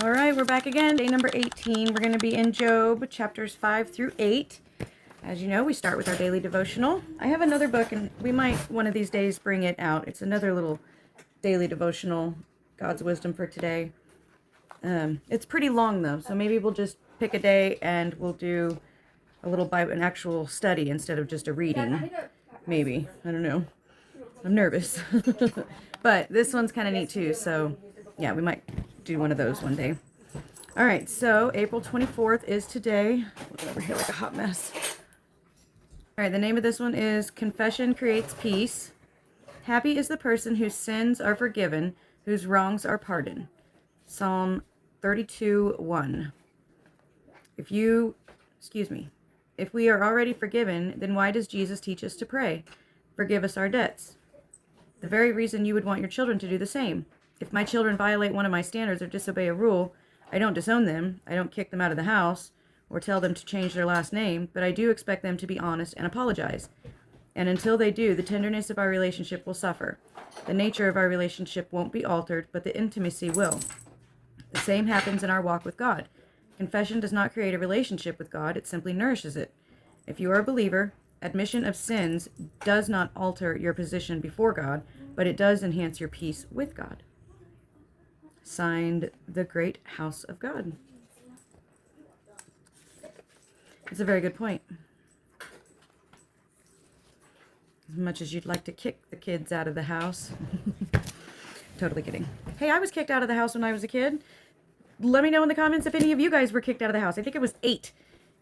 All right, we're back again. Day number 18. We're going to be in Job, chapters 5 through 8. As you know, we start with our daily devotional. I have another book, and we might one of these days bring it out. It's another little daily devotional, God's Wisdom for Today. It's pretty long, though, so maybe we'll just pick a day and we'll do a little an actual study instead of just a reading. Maybe. I don't know. I'm nervous. But this one's kind of neat, too, so yeah, we might do one of those one day. All right, so April 24th is today. Look over here like a hot mess. All right, the name of this one is Confession Creates Peace. Happy is the person whose sins are forgiven, whose wrongs are pardoned. Psalm 32:1. If we are already forgiven, then why does Jesus teach us to pray? Forgive us our debts. The very reason you would want your children to do the same. If my children violate one of my standards or disobey a rule, I don't disown them, I don't kick them out of the house, or tell them to change their last name, but I do expect them to be honest and apologize. And until they do, the tenderness of our relationship will suffer. The nature of our relationship won't be altered, but the intimacy will. The same happens in our walk with God. Confession does not create a relationship with God, it simply nourishes it. If you are a believer, admission of sins does not alter your position before God, but it does enhance your peace with God. Signed, The Great House of God. It's a very good point. As much as you'd like to kick the kids out of the house. Totally kidding. Hey, I was kicked out of the house when I was a kid. Let me know in the comments if any of you guys were kicked out of the house. I think it was 8.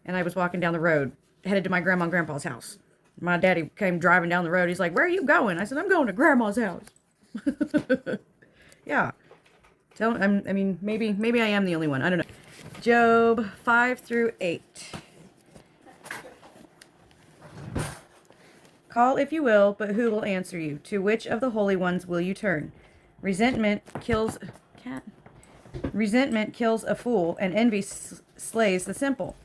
And I was walking down the road, headed to my grandma and grandpa's house. My daddy came driving down the road. He's like, "Where are you going?" I said, "I'm going to grandma's house." Yeah. Maybe I am the only one. I don't know. Job 5 through 8. Call if you will, but who will answer you? To which of the holy ones will you turn? Resentment kills a fool, and envy slays the simple.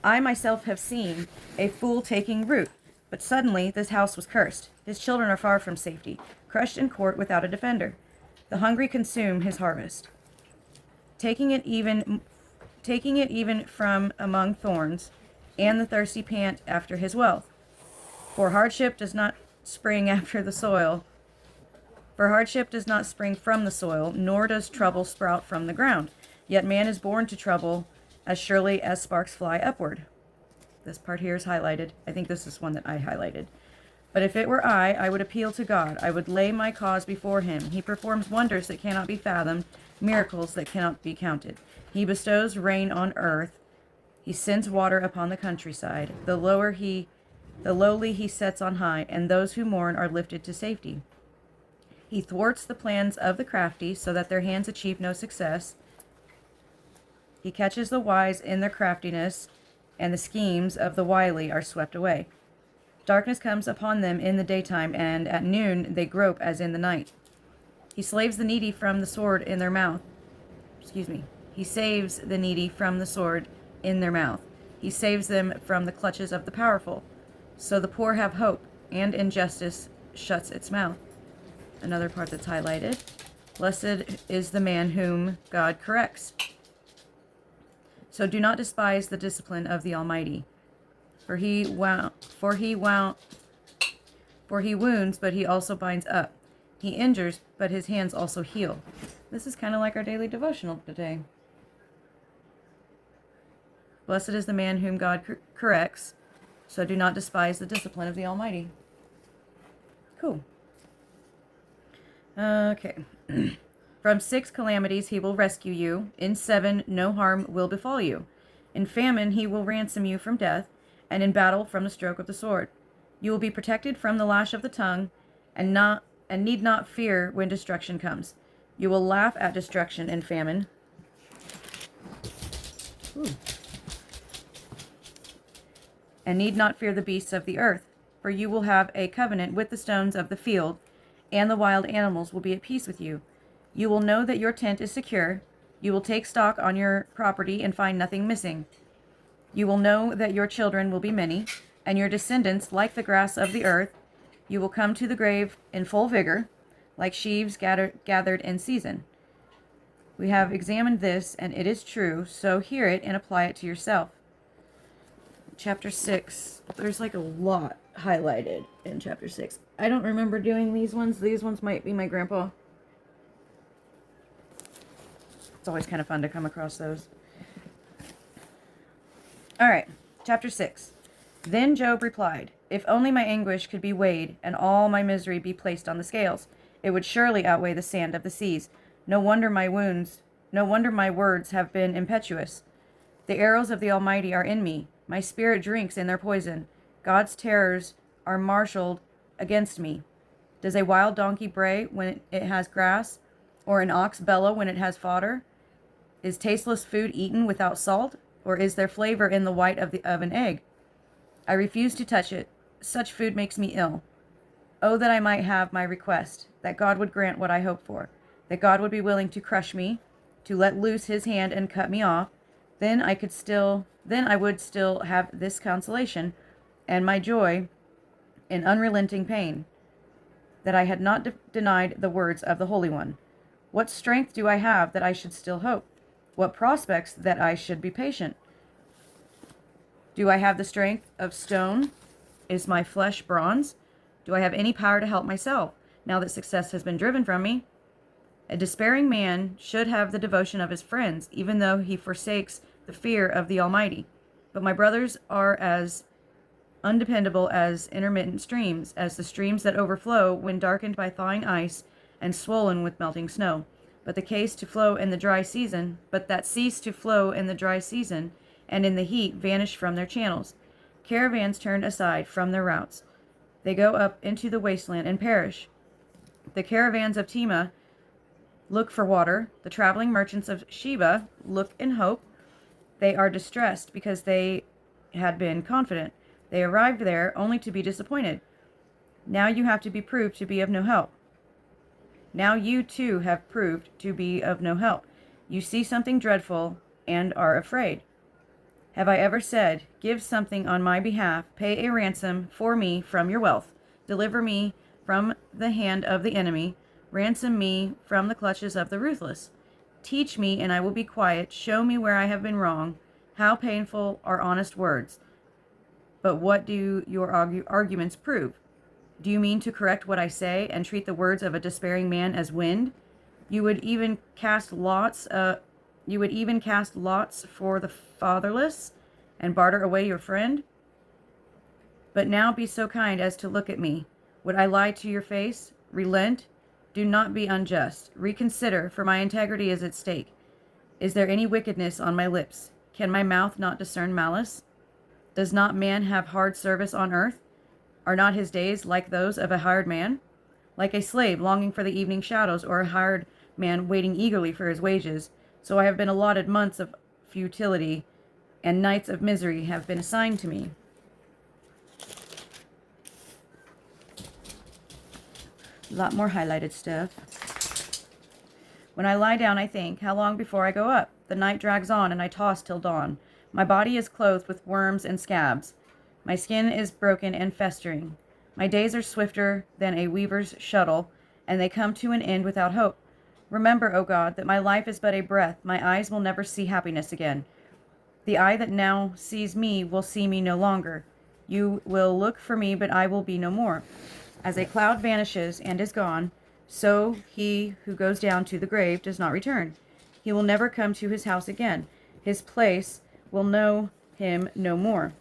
I myself have seen a fool taking root, but suddenly this house was cursed. His children are far from safety, crushed in court without a defender. The hungry consume his harvest, taking it even from among thorns, and the thirsty pant after his wealth. For hardship does not spring after the soil. For hardship does not spring from the soil, nor does trouble sprout from the ground. Yet man is born to trouble as surely as sparks fly upward. This part here is highlighted. I think this is one that I highlighted. But if it were I would appeal to God. I would lay my cause before him. He performs wonders that cannot be fathomed, miracles that cannot be counted. He bestows rain on earth. He sends water upon the countryside. The lowly he sets on high, and those who mourn are lifted to safety. He thwarts the plans of the crafty so that their hands achieve no success. He catches the wise in their craftiness, and the schemes of the wily are swept away. Darkness comes upon them in the daytime, and at noon they grope as in the night. He slaves the needy from the sword in their mouth. He saves the needy from the sword in their mouth. He saves them from the clutches of the powerful. So the poor have hope, and injustice shuts its mouth. Another part that's highlighted. Blessed is the man whom God corrects. So do not despise the discipline of the Almighty. For he wounds, but he also binds up. He injures, but his hands also heal. This is kind of like our daily devotional today. Blessed is the man whom God corrects. So do not despise the discipline of the Almighty. Cool. Okay. From 6 calamities he will rescue you. In 7 no harm will befall you. In famine he will ransom you from death, and in battle from the stroke of the sword. You will be protected from the lash of the tongue, and need not fear when destruction comes. You will laugh at destruction and famine. Ooh. And need not fear the beasts of the earth, for you will have a covenant with the stones of the field, and the wild animals will be at peace with you. You will know that your tent is secure. You will take stock on your property and find nothing missing. You will know that your children will be many, and your descendants like the grass of the earth. You will come to the grave in full vigor, like sheaves gathered in season. We have examined this, and it is true, so hear it and apply it to yourself. Chapter 6. There's like a lot highlighted in chapter 6. I don't remember doing these ones. These ones might be my grandpa. It's always kind of fun to come across those. All right, chapter 6. Then Job replied, "If only my anguish could be weighed and all my misery be placed on the scales, it would surely outweigh the sand of the seas. No wonder my words have been impetuous. The arrows of the Almighty are in me. My spirit drinks in their poison. God's terrors are marshaled against me. Does a wild donkey bray when it has grass, or an ox bellow when it has fodder? Is tasteless food eaten without salt, or is there flavor in the white of an egg? I refuse to touch it. Such food makes me ill. Oh, that I might have my request, that God would grant what I hope for, that God would be willing to crush me, to let loose his hand and cut me off. Then I would still have this consolation, and my joy in unrelenting pain, that I had not denied the words of the Holy One. What strength do I have that I should still hope? What prospects that I should be patient? Do I have the strength of stone? Is my flesh bronze? Do I have any power to help myself, now that success has been driven from me? A despairing man should have the devotion of his friends, even though he forsakes the fear of the Almighty. But my brothers are as undependable as intermittent streams, as the streams that overflow when darkened by thawing ice and swollen with melting snow. But that cease to flow in the dry season, and in the heat vanish from their channels. Caravans turn aside from their routes. They go up into the wasteland and perish. The caravans of Tema look for water. The traveling merchants of Sheba look in hope. They are distressed because they had been confident. They arrived there only to be disappointed. Now you have to be proved to be of no help. Now you too have proved to be of no help. You see something dreadful and are afraid. Have I ever said, give something on my behalf, pay a ransom for me from your wealth, deliver me from the hand of the enemy, ransom me from the clutches of the ruthless? Teach me, and I will be quiet. Show me where I have been wrong. How painful are honest words. But what do your arguments prove? Do you mean to correct what I say and treat the words of a despairing man as wind? You would even cast lots for the fatherless and barter away your friend? But now be so kind as to look at me. Would I lie to your face? Relent. Do not be unjust. Reconsider, for my integrity is at stake. Is there any wickedness on my lips? Can my mouth not discern malice? Does not man have hard service on earth? Are not his days like those of a hired man? Like a slave longing for the evening shadows, or a hired man waiting eagerly for his wages. So I have been allotted months of futility, and nights of misery have been assigned to me. A lot more highlighted stuff. When I lie down, I think, how long before I go up? The night drags on, and I toss till dawn. My body is clothed with worms and scabs. My skin is broken and festering. My days are swifter than a weaver's shuttle, and they come to an end without hope. Remember, O God, that my life is but a breath. My eyes will never see happiness again. The eye that now sees me will see me no longer. You will look for me, but I will be no more. As a cloud vanishes and is gone, so he who goes down to the grave does not return. He will never come to his house again. His place will know him no more.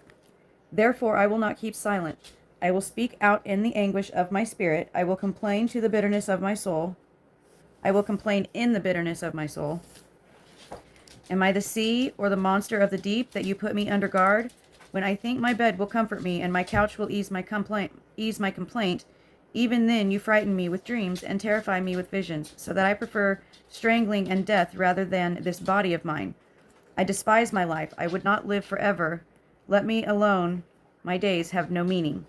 Therefore I will not keep silent. I will speak out in the anguish of my spirit. I will complain to the bitterness of my soul. I will complain in the bitterness of my soul. Am I the sea or the monster of the deep that you put me under guard? When I think my bed will comfort me and my couch will ease my complaint, even then you frighten me with dreams and terrify me with visions, so that I prefer strangling and death rather than this body of mine. I despise my life. I would not live forever. Let me alone. My days have no meaning.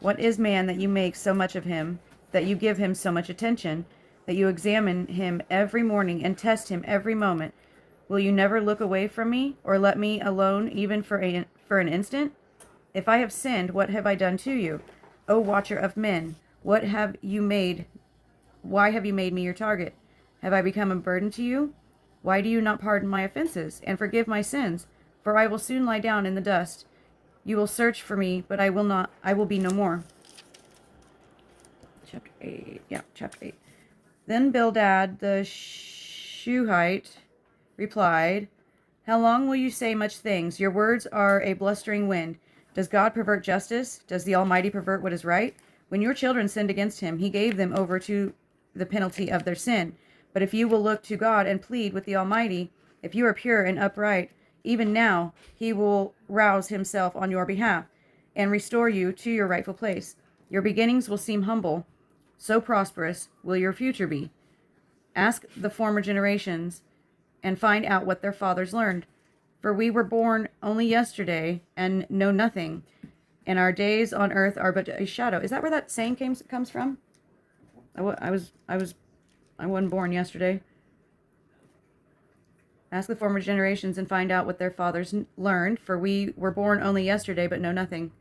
What is man that you make so much of him, that you give him so much attention, that you examine him every morning and test him every moment? Will you never look away from me, or let me alone even for an instant? If I have sinned, what have I done to you? O watcher of men, why have you made me your target? Have I become a burden to you? Why do you not pardon my offenses and forgive my sins? For I will soon lie down in the dust. You will search for me, but I will be no more. Chapter 8. Yeah, chapter 8. Then Bildad the Shuhite replied, how long will you say much things? Your words are a blustering wind. Does God pervert justice? Does the Almighty pervert what is right? When your children sinned against him, he gave them over to the penalty of their sin. But if you will look to God and plead with the Almighty, if you are pure and upright, even now he will rouse himself on your behalf and restore you to your rightful place. Your beginnings will seem humble. So prosperous will your future be. Ask the former generations and find out what their fathers learned. For we were born only yesterday and know nothing, and our days on earth are but a shadow. Is that where that saying comes from? I wasn't born yesterday. Ask the former generations and find out what their fathers learned, for we were born only yesterday but know nothing,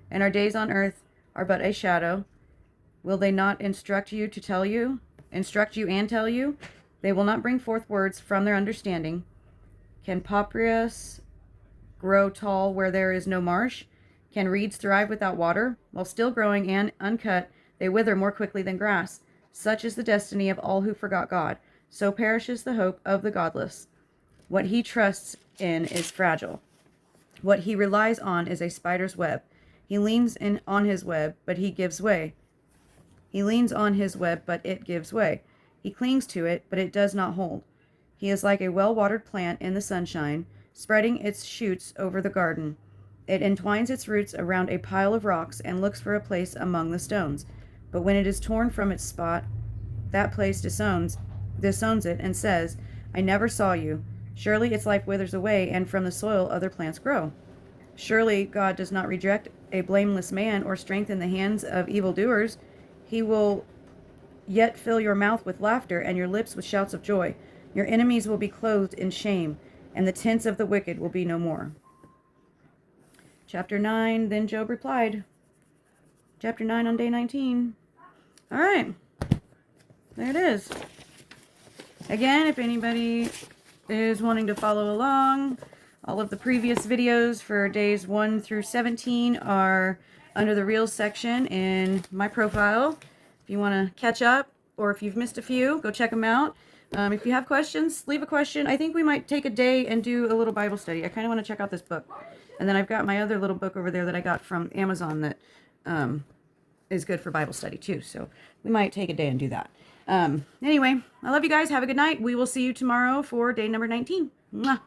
and our days on earth are but a shadow. Will they not instruct you and tell you? They will not bring forth words from their understanding. Can papyrus grow tall where there is no marsh? Can reeds thrive without water? While still growing and uncut, they wither more quickly than grass. Such is the destiny of all who forgot God. So perishes the hope of the godless. What he trusts in is fragile. What he relies on is a spider's web. He leans on his web, but he gives way. He leans on his web, but it gives way. He clings to it, but it does not hold. He is like a well-watered plant in the sunshine, spreading its shoots over the garden. It entwines its roots around a pile of rocks and looks for a place among the stones. But when it is torn from its spot, that place disowns it and says, I never saw you. Surely its life withers away, and from the soil other plants grow. Surely God does not reject a blameless man or strengthen the hands of evildoers. He will yet fill your mouth with laughter and your lips with shouts of joy. Your enemies will be clothed in shame, and the tents of the wicked will be no more. Chapter 9, then Job replied. Chapter 9 on day 19. All right. There it is. Again, if anybody is wanting to follow along, all of the previous videos for days 1 through 17 are under the Reels section in my profile. If you want to catch up, or if you've missed a few, go check them out. If you have questions, leave a question. I think we might take a day and do a little Bible study. I kind of want to check out this book. And then I've got my other little book over there that I got from Amazon that is good for Bible study too. So we might take a day and do that. Anyway, I love you guys. Have a good night. We will see you tomorrow for day number 19. Mwah.